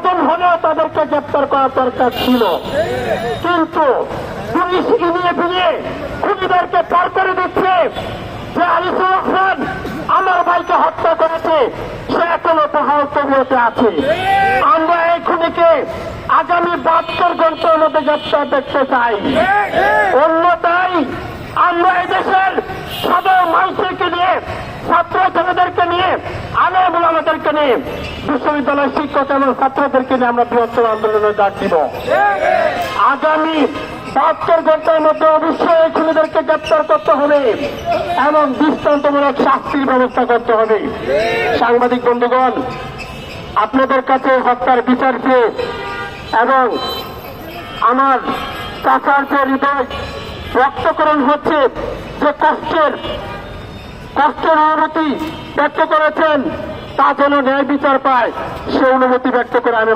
প্রয়োজন হলেও তাদেরকে গ্রেপ্তার করার দরকার ছিল, কিন্তু পুলিশ ইনিয়ে ফিরিয়ে খুনিদেরকে পার করে দিচ্ছে। যে আনিসুর খান আমার ভাইকে হত্যা করেছে সে এখনো পাহাড় তবিয়তে আছে। আমরা এই খুনিকে আগামী 72 ঘন্টার মধ্যে গ্রেপ্তার দেখতে চাই, অন্যথায় আমরা এদেশের সাধারণ মানুষকে নিয়ে, ছাত্র ছেলেদেরকে নিয়ে, আলেম ওলামাদেরকে নিয়ে, বিশ্ববিদ্যালয়ের শিক্ষক এবং ছাত্রদেরকে নিয়ে আমরা বৃহত্তর আন্দোলনের ডাক দিব। আগামী 72 ঘন্টার মধ্যে অবশ্যই এই খুনিদেরকে গ্রেপ্তার করতে হবে এবং দৃষ্টান্তমূলক শাস্তির ব্যবস্থা করতে হবে। সাংবাদিক বন্ধুগণ, আপনাদের কাছে হত্যার বিচার চেয়ে এবং আমার চাচার যে হৃদয় রক্তকরণ হচ্ছে, যে কষ্টের অনুভূতি ব্যক্ত করেছেন, তা যেন ন্যায় বিচার পায় সে অনুভূতি ব্যক্ত করে আমি